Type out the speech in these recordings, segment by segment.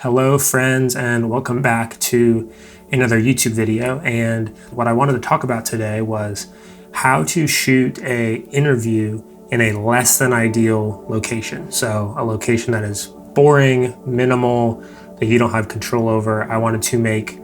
Hello friends, and welcome back to another YouTube video. And what I wanted to talk about today was how to shoot an interview in a less than ideal location. So a location that is boring, minimal, that you don't have control over. I wanted to make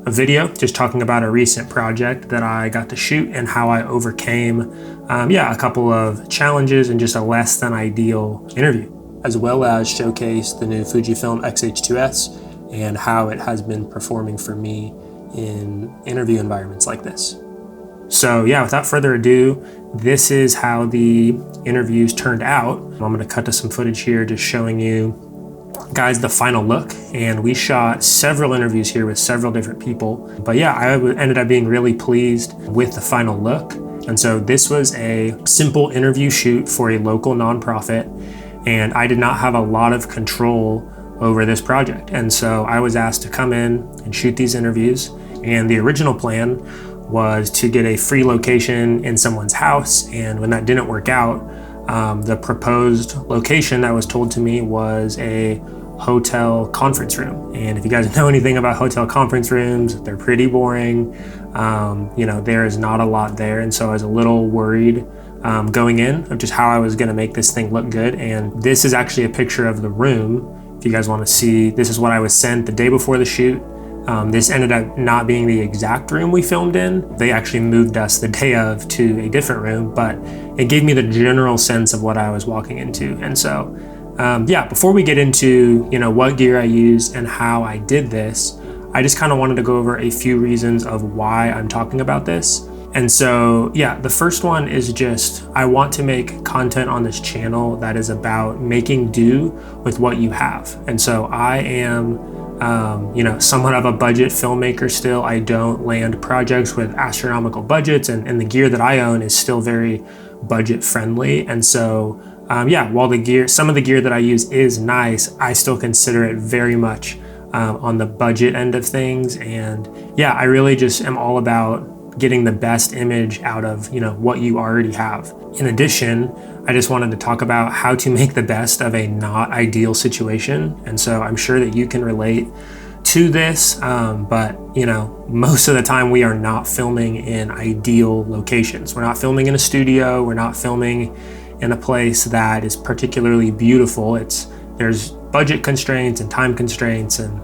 a video just talking about a recent project that I got to shoot and how I overcame a couple of challenges in just a less than ideal interview, as well as showcase the new Fujifilm XH2S and how it has been performing for me in interview environments like this. So yeah, without further ado, this is how the interviews turned out. I'm gonna cut to some footage here just showing you guys the final look. And we shot several interviews here with several different people. But yeah, I ended up being really pleased with the final look. And so this was a simple interview shoot for a local nonprofit. And I did not have a lot of control over this project. And so I was asked to come in and shoot these interviews. And the original plan was to get a free location in someone's house. And when that didn't work out, the proposed location that was told to me was a hotel conference room. And if you guys know anything about hotel conference rooms, they're pretty boring. There is not a lot there. And so I was a little worried going in of just how I was gonna make this thing look good. And this is actually a picture of the room. If you guys wanna see, this is what I was sent the day before the shoot. This ended up not being the exact room we filmed in. They actually moved us the day of to a different room, but it gave me the general sense of what I was walking into. And so, before we get into, what gear I used and how I did this, I just kind of wanted to go over a few reasons of why I'm talking about this. And so, the first one is just, I want to make content on this channel that is about making do with what you have. And so I am, somewhat of a budget filmmaker still. I don't land projects with astronomical budgets, and the gear that I own is still very budget friendly. And so, while some of the gear that I use is nice, I still consider it very much on the budget end of things. And I really just am all about getting the best image out of what you already have. In addition, I just wanted to talk about how to make the best of a not ideal situation. And so I'm sure that you can relate to this, but most of the time we are not filming in ideal locations. We're not filming in a studio. We're not filming in a place that is particularly beautiful. There's budget constraints and time constraints, and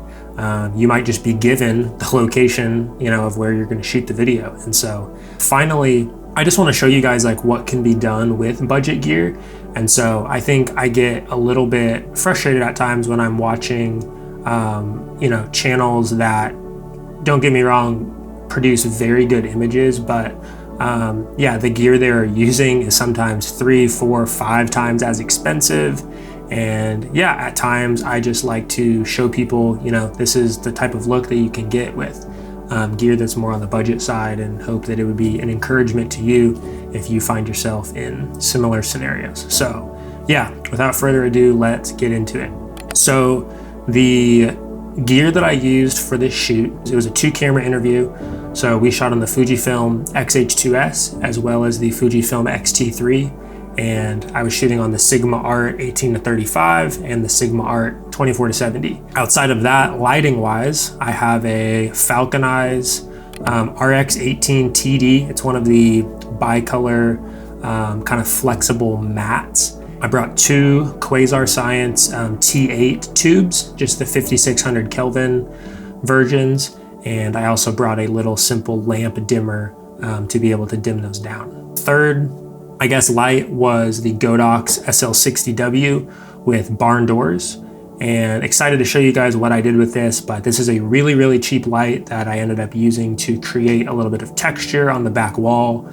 you might just be given the location, of where you're going to shoot the video. And so finally, I just want to show you guys what can be done with budget gear. And so I think I get a little bit frustrated at times when I'm watching, channels that, don't get me wrong, produce very good images, but the gear they're using is sometimes 3, 4, 5 times as expensive. And at times I just like to show people, this is the type of look that you can get with gear that's more on the budget side, and hope that it would be an encouragement to you if you find yourself in similar scenarios. So without further ado, let's get into it. So the gear that I used for this shoot, it was a 2-camera interview. So we shot on the Fujifilm XH2S as well as the Fujifilm X-T3. And I was shooting on the Sigma Art 18-35 and the Sigma Art 24-70. Outside of that, lighting wise, I have a Falcon Eyes RX18 TD. It's one of the bicolor kind of flexible mattes. I brought 2 Quasar Science T8 tubes, just the 5600 Kelvin versions. And I also brought a little simple lamp dimmer to be able to dim those down. Third, light was the Godox SL60W with barn doors. And excited to show you guys what I did with this, but this is a really, really cheap light that I ended up using to create a little bit of texture on the back wall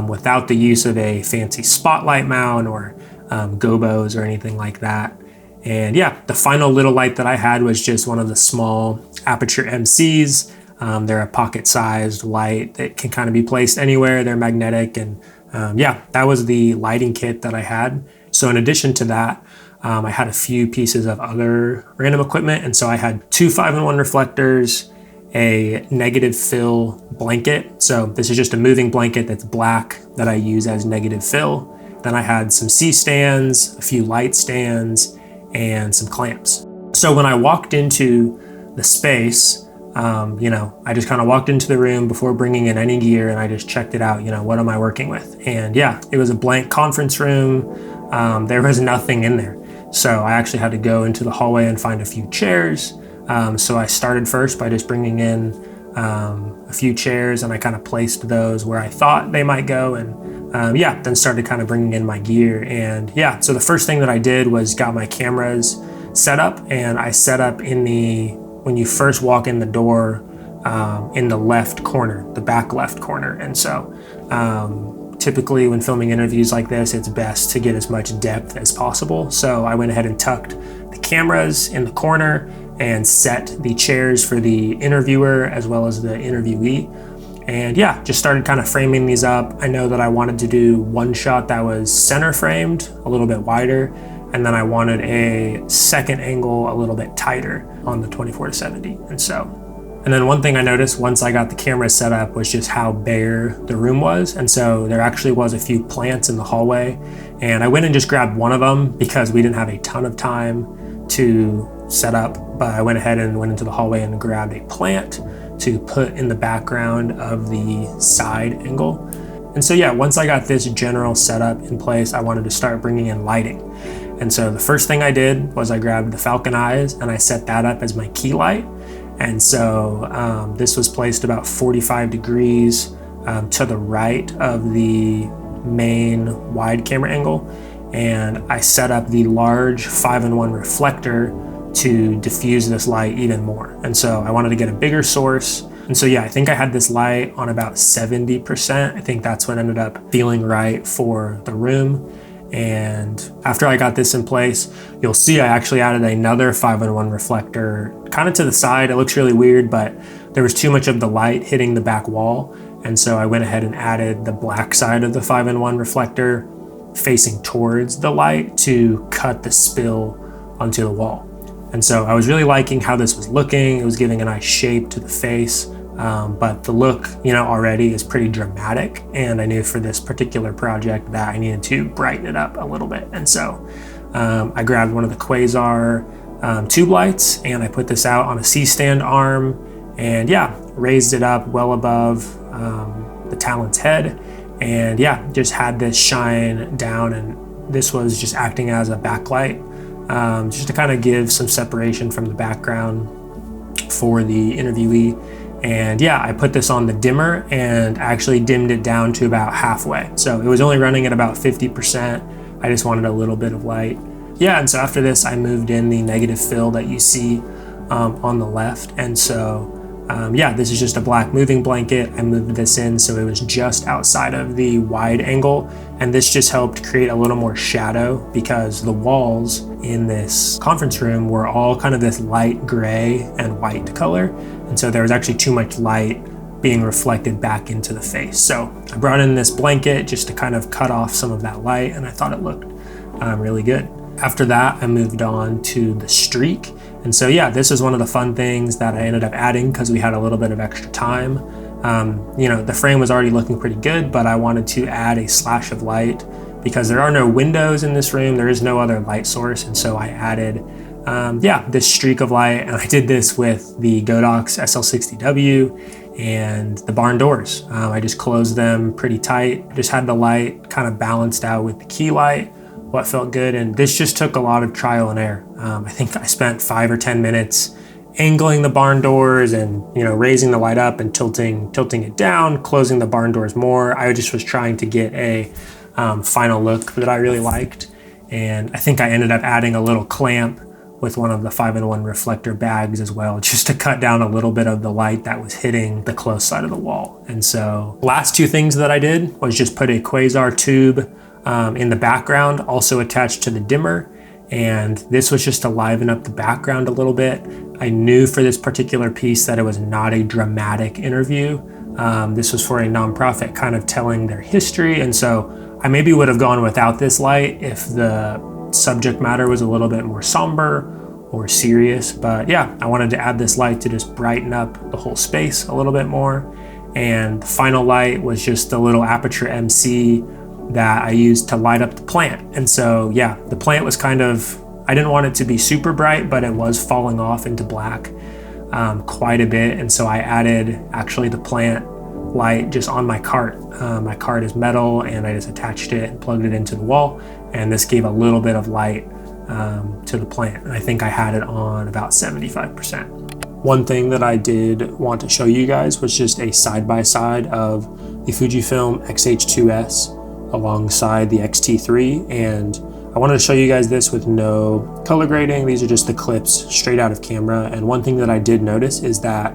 without the use of a fancy spotlight mount or gobos or anything like that. And the final little light that I had was just one of the small aperture MCs. They're a pocket-sized light that can kind of be placed anywhere. They're magnetic, and that was the lighting kit that I had. So in addition to that, I had a few pieces of other random equipment. And so I had 2 5-in-1 reflectors, a negative fill blanket. So this is just a moving blanket that's black that I use as negative fill. Then I had some C stands, a few light stands, and some clamps. So when I walked into the space, I just kind of walked into the room before bringing in any gear, and I just checked it out. What am I working with? And yeah, it was a blank conference room. There was nothing in there. So I actually had to go into the hallway and find a few chairs. So I started first by just bringing in a few chairs, and I kind of placed those where I thought they might go, and then started kind of bringing in my gear. And yeah, so the first thing that I did was got my cameras set up, and I set up when you first walk in the door, in the left corner, the back left corner. And so typically when filming interviews like this, it's best to get as much depth as possible. So I went ahead and tucked the cameras in the corner and set the chairs for the interviewer as well as the interviewee. And yeah, just started kind of framing these up. I know that I wanted to do one shot that was center framed, a little bit wider, and then I wanted a second angle a little bit tighter on the 24-70. And then one thing I noticed once I got the camera set up was just how bare the room was. And so there actually was a few plants in the hallway, and I went and just grabbed one of them because we didn't have a ton of time to set up, but I went ahead and went into the hallway and grabbed a plant to put in the background of the side angle. And so yeah, once I got this general setup in place, I wanted to start bringing in lighting. And so the first thing I did was I grabbed the Falcon Eyes and I set that up as my key light. And so this was placed about 45 degrees to the right of the main wide camera angle. And I set up the large 5-in-1 reflector to diffuse this light even more. And so I wanted to get a bigger source. And so yeah, I think I had this light on about 70%. I think that's what ended up feeling right for the room. And after I got this in place, you'll see I actually added another 5-in-1 reflector kind of to the side. It looks really weird, but there was too much of the light hitting the back wall. And so I went ahead and added the black side of the 5-in-1 reflector facing towards the light to cut the spill onto the wall. And so I was really liking how this was looking. It was giving a nice shape to the face. But the look, already is pretty dramatic. And I knew for this particular project that I needed to brighten it up a little bit. And so I grabbed one of the Quasar tube lights, and I put this out on a C-stand arm, and yeah, raised it up well above the Talon's head. And yeah, just had this shine down, and this was just acting as a backlight, just to kind of give some separation from the background for the interviewee. And yeah, I put this on the dimmer and actually dimmed it down to about halfway. So it was only running at about 50%. I just wanted a little bit of light. Yeah, and so after this, I moved in the negative fill that you see on the left. And so yeah, this is just a black moving blanket. I moved this in so it was just outside of the wide angle. And this just helped create a little more shadow because the walls in this conference room were all kind of this light gray and white color. And so there was actually too much light being reflected back into the face. So I brought in this blanket just to kind of cut off some of that light, and I thought it looked really good. After that, I moved on to the streak. And so yeah, this is one of the fun things that I ended up adding because we had a little bit of extra time. The frame was already looking pretty good, but I wanted to add a slash of light because there are no windows in this room. There is no other light source. And so I added this streak of light, and I did this with the Godox SL60W and the barn doors. I just closed them pretty tight, just had the light kind of balanced out with the key light, what felt good. And this just took a lot of trial and error. I think I spent 5 or 10 minutes angling the barn doors and raising the light up and tilting it down, closing the barn doors more. I just was trying to get a final look that I really liked. And I think I ended up adding a little clamp with one of the 5-in-1 reflector bags as well, just to cut down a little bit of the light that was hitting the close side of the wall. And so last two things that I did was just put a Quasar tube in the background, also attached to the dimmer. And this was just to liven up the background a little bit. I knew for this particular piece that it was not a dramatic interview. This was for a nonprofit kind of telling their history. And so I maybe would have gone without this light if the subject matter was a little bit more somber or serious. But yeah, I wanted to add this light to just brighten up the whole space a little bit more. And the final light was just a little aperture MC that I used to light up the plant. And so yeah, the plant was kind of, I didn't want it to be super bright, but it was falling off into black quite a bit. And so I added actually the plant light just on my cart. My cart is metal, and I just attached it and plugged it into the wall. And this gave a little bit of light to the plant. And I think I had it on about 75%. One thing that I did want to show you guys was just a side-by-side of the Fujifilm XH2S alongside the X-T3, and I wanted to show you guys this with no color grading. These are just the clips straight out of camera. And one thing that I did notice is that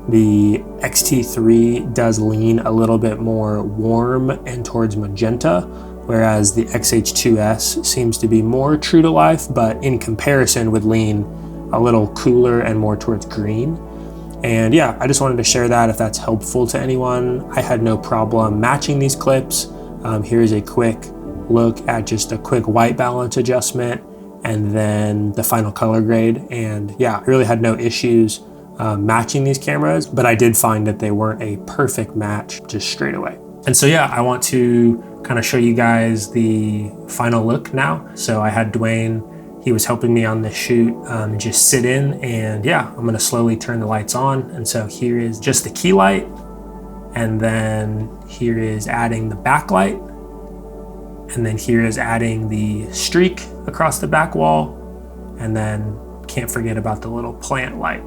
the X-T3 does lean a little bit more warm and towards magenta, whereas the XH2S seems to be more true to life, but in comparison would lean a little cooler and more towards green. And yeah, I just wanted to share that if that's helpful to anyone. I had no problem matching these clips. Here's a quick look at just a quick white balance adjustment and then the final color grade. And yeah, I really had no issues matching these cameras, but I did find that they weren't a perfect match just straight away. And so yeah, I want to kind of show you guys the final look now. So I had Dwayne, he was helping me on this shoot, just sit in, and yeah, I'm gonna slowly turn the lights on. And so here is just the key light, and then here is adding the backlight, and then here is adding the streak across the back wall, and then can't forget about the little plant light.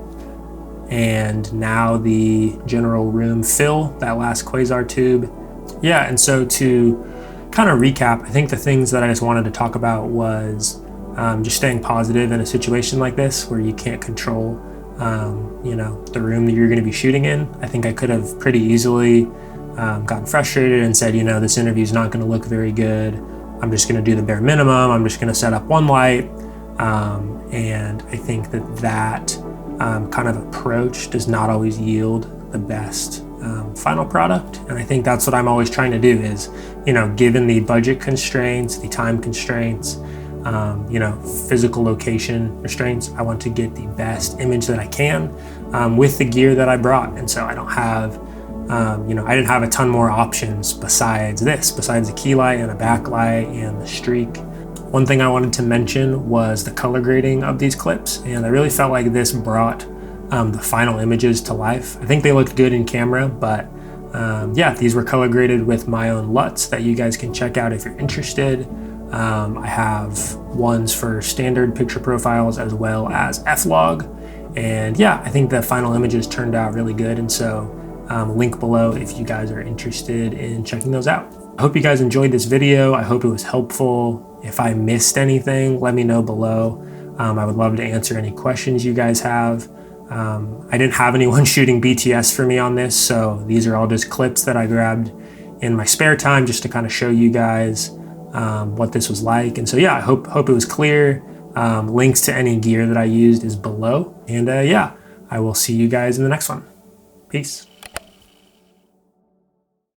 And now the general room fill, that last quasar tube. Yeah, and so to kind of recap, I think the things that I just wanted to talk about was just staying positive in a situation like this where you can't control you know, the room that you're going to be shooting in. I think I could have pretty easily gotten frustrated and said, you know, this interview is not going to look very good. I'm just going to do the bare minimum. I'm just going to set up one light. And I think that that kind of approach does not always yield the best final product. And I think that's what I'm always trying to do is, you know, given the budget constraints, the time constraints, you know, physical location restraints, I want to get the best image that I can with the gear that I brought. And so I don't have, you know, I didn't have a ton more options besides this, besides the key light and a backlight and the streak. One thing I wanted to mention was the color grading of these clips. And I really felt like this brought the final images to life. I think they looked good in camera, but yeah, these were color graded with my own LUTs that you guys can check out if you're interested. I have ones for standard picture profiles as well as F-Log. And yeah, I think the final images turned out really good. And so link below if you guys are interested in checking those out. I hope you guys enjoyed this video. I hope it was helpful. If I missed anything, let me know below. I would love to answer any questions you guys have. I didn't have anyone shooting BTS for me on this, so these are all just clips that I grabbed in my spare time just to kind of show you guys what this was like. And so yeah, I hope it was clear. Links to any gear that I used is below. And yeah, I will see you guys in the next one. Peace.